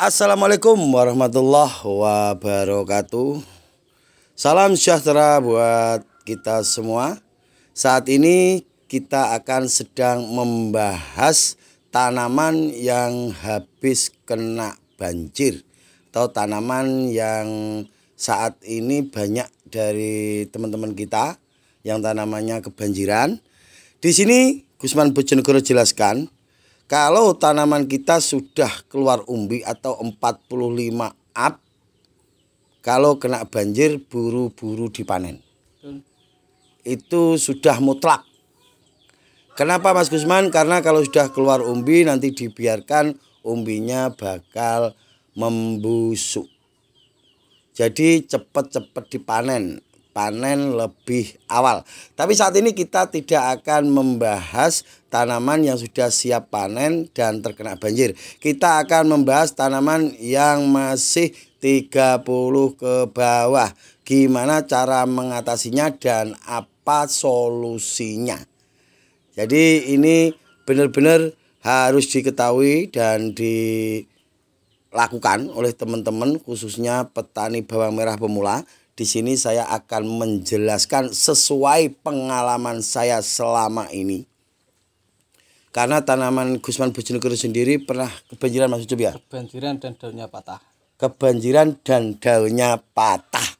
Assalamualaikum warahmatullahi wabarakatuh. Salam sejahtera buat kita semua. Saat ini kita akan sedang membahas tanaman yang habis kena banjir, atau tanaman yang saat ini banyak dari teman-teman kita yang tanamannya kebanjiran. Di sini Gusman Bojonegoro jelaskan, kalau tanaman kita sudah keluar umbi atau 45 up, kalau kena banjir buru-buru dipanen. Itu sudah mutlak. Kenapa Mas Gusman? Karena kalau sudah keluar umbi nanti dibiarkan umbinya bakal membusuk. Jadi cepat-cepat dipanen. Panen lebih awal. Tapi saat ini kita tidak akan membahas tanaman yang sudah siap panen dan terkena banjir. Kita akan membahas tanaman yang masih 30 ke bawah. Gimana cara mengatasinya dan apa solusinya. Jadi ini benar-benar harus diketahui dan dilakukan oleh teman-teman, khususnya petani bawang merah pemula. Di sini saya akan menjelaskan sesuai pengalaman saya selama ini. Karena tanaman Gusman Bojonegoro sendiri pernah kebanjiran, Mas Ucup ya? Kebanjiran dan daunnya patah. Kebanjiran dan daunnya patah.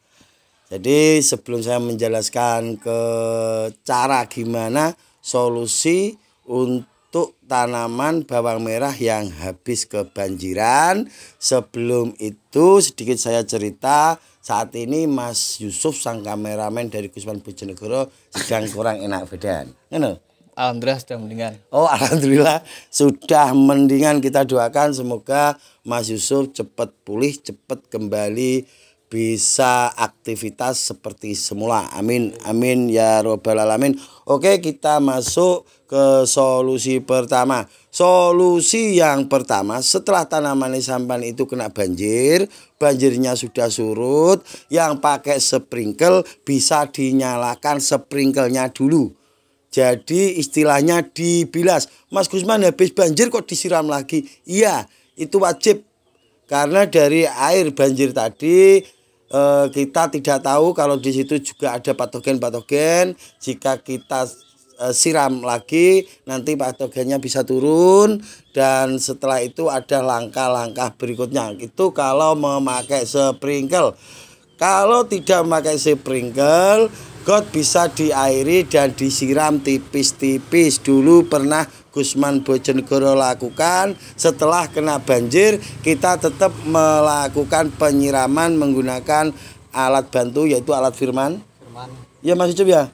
Jadi sebelum saya menjelaskan ke cara gimana solusi untuk tanaman bawang merah yang habis kebanjiran, sebelum itu sedikit saya cerita. Saat ini Mas Yusuf sang kameramen dari Gusman Bojonegoro sedang kurang enak badan. Alhamdulillah sudah mendingan. Oh, alhamdulillah sudah mendingan. Kita doakan semoga Mas Yusuf cepat pulih, cepat kembali bisa aktivitas seperti semula. Amin, amin ya robbal alamin. Oke, kita masuk ke solusi pertama. Solusi yang pertama, setelah tanaman sampan itu kena banjir, banjirnya sudah surut, yang pakai sprinkle bisa dinyalakan sprinklenya dulu. Jadi istilahnya dibilas. Mas Gusman, habis banjir kok disiram lagi? Iya, itu wajib. Karena dari air banjir tadi kita tidak tahu kalau di situ juga ada patogen-patogen. Jika kita siram lagi nanti patogennya bisa turun, dan setelah itu ada langkah-langkah berikutnya. Itu kalau memakai sprinkle. Kalau tidak memakai sprinkle, got bisa diairi dan disiram tipis-tipis. Dulu pernah Gusman Bojonegoro lakukan. Setelah kena banjir kita tetap melakukan penyiraman menggunakan alat bantu, yaitu alat firman. Ya Mas Ucup ya?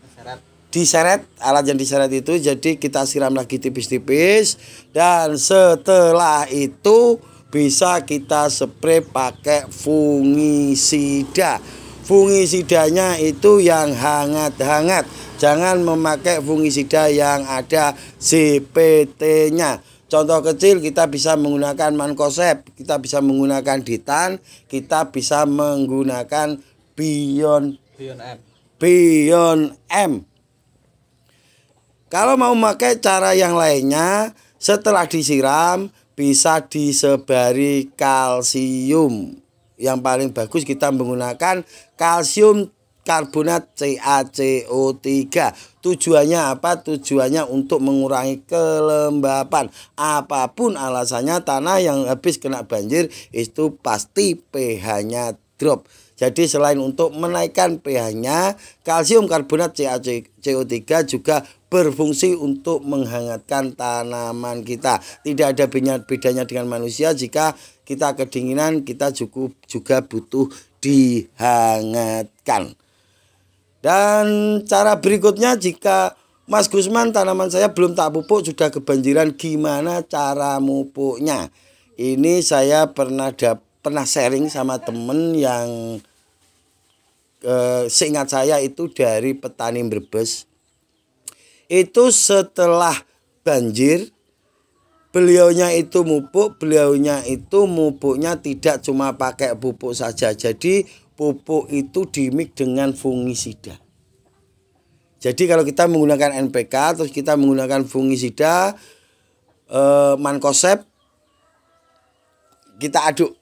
Diseret, alat yang diseret itu. Jadi kita siram lagi tipis-tipis, dan setelah itu bisa kita spray pakai fungisida. Fungisidanya itu yang hangat-hangat. Jangan memakai fungisida yang ada CPT-nya. Contoh kecil, kita bisa menggunakan Mancozeb, kita bisa menggunakan Ditan, kita bisa menggunakan Bion M. Kalau mau memakai cara yang lainnya, setelah disiram bisa disebari kalsium. Yang paling bagus kita menggunakan kalsium karbonat CaCO3. Tujuannya apa? Tujuannya untuk mengurangi kelembapan. Apapun alasannya, tanah yang habis kena banjir itu pasti pH-nya drop. Jadi selain untuk menaikkan pH-nya, kalsium karbonat CaCO3 juga berfungsi untuk menghangatkan tanaman kita. Tidak ada bedanya dengan manusia. Jika kita kedinginan, kita juga butuh dihangatkan. Dan cara berikutnya, jika Mas Gusman tanaman saya belum tak pupuk sudah kebanjiran, gimana cara mupuknya? Ini saya pernah sharing sama temen yang seingat saya itu dari petani Brebes. Itu setelah banjir, beliaunya itu mupuknya tidak cuma pakai pupuk saja. Jadi pupuk itu dimix dengan fungisida. Jadi kalau kita menggunakan NPK terus kita menggunakan fungisida Mancozeb kita aduk.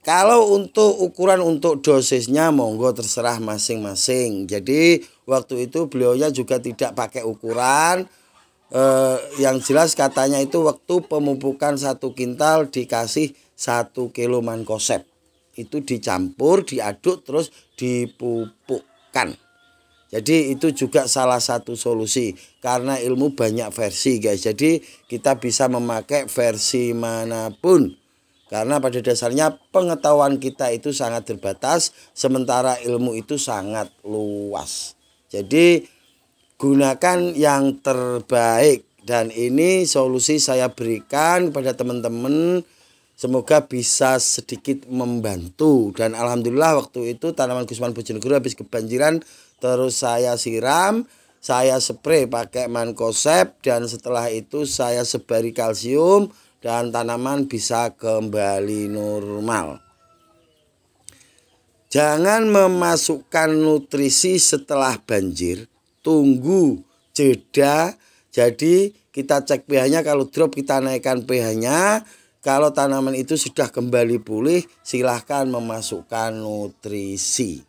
Kalau untuk ukuran untuk dosisnya monggo terserah masing-masing. Jadi waktu itu beliaunya juga tidak pakai ukuran. Yang jelas katanya itu waktu pemupukan 1 kintal dikasih 1 kilo mankosep. Itu dicampur, diaduk, terus dipupukkan. Jadi itu juga salah satu solusi. Karena ilmu banyak versi guys. Jadi kita bisa memakai versi manapun. Karena pada dasarnya pengetahuan kita itu sangat terbatas, sementara ilmu itu sangat luas. Jadi gunakan yang terbaik, dan ini solusi saya berikan pada teman-teman, semoga bisa sedikit membantu. Dan alhamdulillah waktu itu tanaman Gusman Bojonegoro habis kebanjiran, terus saya siram, saya spray pakai mankosep, dan setelah itu saya sebari kalsium, dan tanaman bisa kembali normal. Jangan memasukkan nutrisi setelah banjir, tunggu jeda. Jadi kita cek pH-nya, kalau drop kita naikkan pH-nya. Kalau tanaman itu sudah kembali pulih, silahkan memasukkan nutrisi.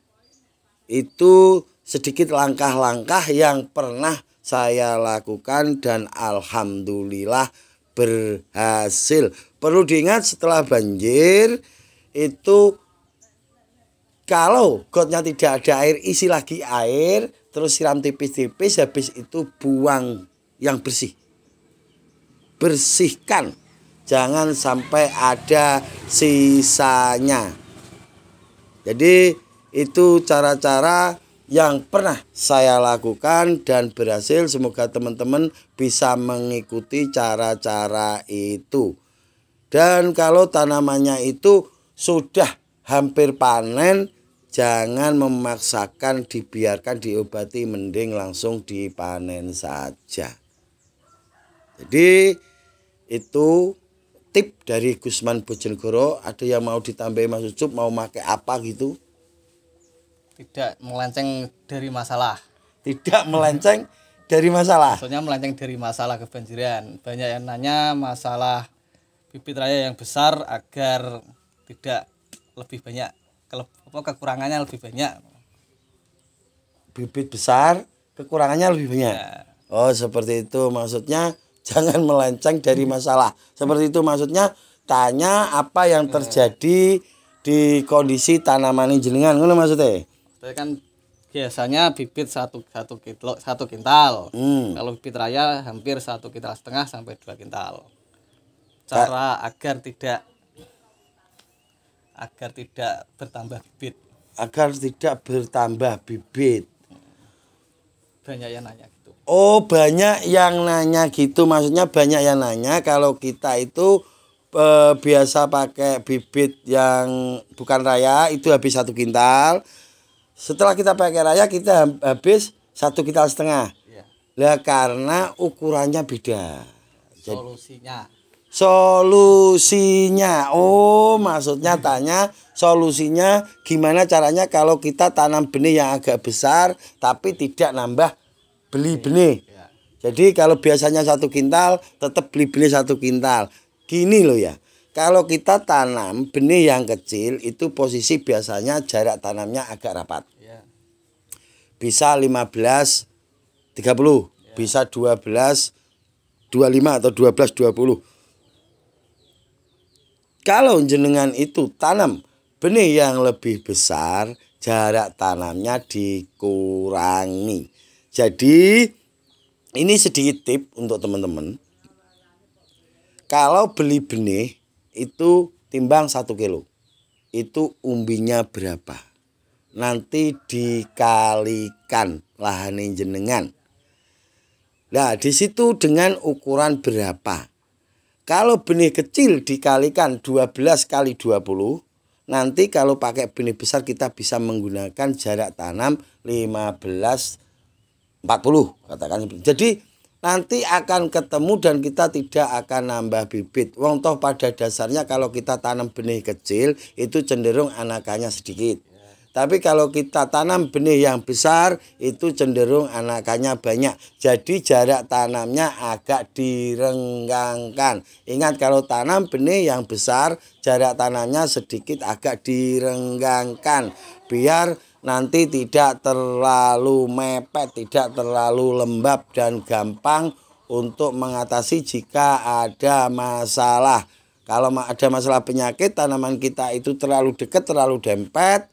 Itu sedikit langkah-langkah yang pernah saya lakukan dan alhamdulillah berhasil. Perlu diingat setelah banjir itu kalau gotnya tidak ada air, isi lagi air, terus siram tipis-tipis, habis itu buang yang bersih. Bersihkan, jangan sampai ada sisanya. Jadi itu cara-cara yang pernah saya lakukan dan berhasil. Semoga teman-teman bisa mengikuti cara-cara itu. Dan kalau tanamannya itu sudah hampir panen, jangan memaksakan, dibiarkan diobati, mending langsung dipanen saja. Jadi itu tip dari Gusman Bojonegoro. Ada yang mau ditambahin Mas Ucup, mau pakai apa gitu? Tidak melenceng dari masalah. Tidak melenceng dari masalah. Maksudnya melenceng dari masalah kebanjiran. Banyak yang nanya masalah bibit raya yang besar agar tidak lebih banyak, kekurangannya lebih banyak. Bibit besar, kekurangannya lebih banyak. Ya. Oh, seperti itu maksudnya. Jangan melenceng dari masalah. Seperti itu maksudnya, tanya apa yang terjadi di kondisi tanaman jenengan. Ngono maksudnya? Itu kan biasanya bibit satu kintal. Kalau bibit raya hampir 1,5 kintal sampai 2 kintal. Cara agar tidak bertambah bibit. Agar tidak bertambah bibit. Banyak yang nanya gitu. Oh, banyak yang nanya gitu. Maksudnya banyak yang nanya kalau kita itu biasa pakai bibit yang bukan raya itu habis 1 kintal. Setelah kita pakai raya kita habis 1,5 kintal. Ya. Lah karena ukurannya beda. Solusinya. Oh, maksudnya tanya solusinya gimana caranya kalau kita tanam benih yang agak besar tapi tidak nambah beli benih. Ya. Jadi kalau biasanya 1 kintal tetap beli benih 1 kintal. Gini loh ya. Kalau kita tanam benih yang kecil itu posisi biasanya jarak tanamnya agak rapat. Ya. Bisa 15 30, ya. Bisa 12 25 atau 12 20. Kalau jenengan itu tanam benih yang lebih besar, jarak tanamnya dikurangi. Jadi ini sedikit tip untuk teman-teman. Kalau beli benih itu timbang 1 kilo. Itu umbinya berapa? Nanti dikalikan lahan jenengan. Nah, di situ dengan ukuran berapa? Kalau benih kecil dikalikan 12 kali 20, nanti kalau pakai benih besar kita bisa menggunakan jarak tanam 15 40 katakan. Jadi nanti akan ketemu dan kita tidak akan nambah bibit. Wong toh pada dasarnya kalau kita tanam benih kecil itu cenderung anakannya sedikit. Tapi kalau kita tanam benih yang besar itu cenderung anakannya banyak. Jadi jarak tanamnya agak direnggangkan. Ingat kalau tanam benih yang besar jarak tanamnya sedikit agak direnggangkan. Biar nanti tidak terlalu mepet, tidak terlalu lembab dan gampang untuk mengatasi jika ada masalah. Kalau ada masalah penyakit tanaman kita itu terlalu dekat, terlalu dempet,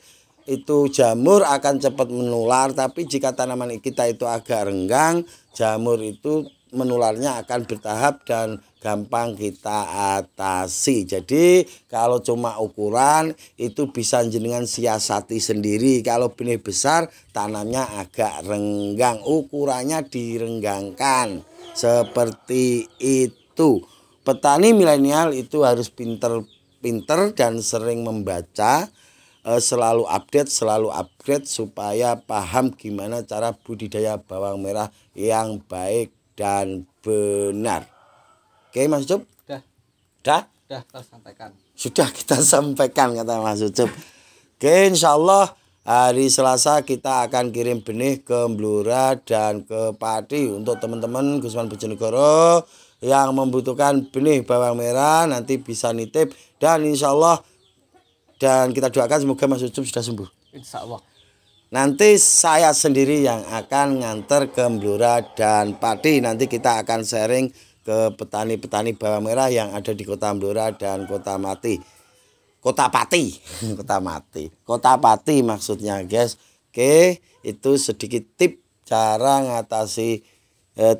itu jamur akan cepat menular. Tapi jika tanaman kita itu agak renggang, jamur itu menularnya akan bertahap dan gampang kita atasi. Jadi kalau cuma ukuran itu bisa jenengan siasati sendiri. Kalau benih besar tanamnya agak renggang, ukurannya direnggangkan seperti itu. Petani milenial itu harus pinter dan sering membaca, selalu update supaya paham gimana cara budidaya bawang merah yang baik dan benar. Oke Mas Ucup? Sudah kita sampaikan. Sudah kita sampaikan kata Mas Ucup. Oke, insya Allah hari Selasa kita akan kirim benih ke Blora dan ke Pati untuk teman-teman Gusman Bojonegoro yang membutuhkan benih bawang merah nanti bisa nitip dan insya Allah dan kita doakan semoga Mas Ucup sudah sembuh. Insya Allah. Nanti saya sendiri yang akan nganter ke Blora dan Pati. Nanti kita akan sharing ke petani-petani bawang merah yang ada di Kota Blora dan Kota Pati. Kota Pati maksudnya guys. Oke, itu sedikit tip cara ngatasi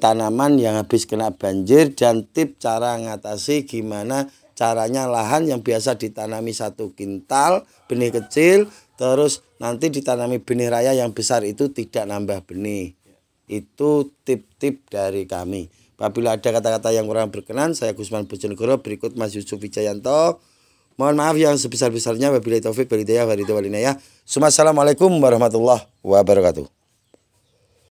tanaman yang habis kena banjir dan tip cara ngatasi gimana caranya lahan yang biasa ditanami 1 kintal benih kecil terus nanti ditanami benih raya yang besar itu tidak nambah benih. Itu tip-tip dari kami. Apabila ada kata-kata yang kurang berkenan, saya Gusman Bojonegoro, berikut Mas Yusuf Wijayanto. Mohon maaf yang sebesar-besarnya. Wabillahi taufik wal hidayah. Assalamualaikum warahmatullahi wabarakatuh.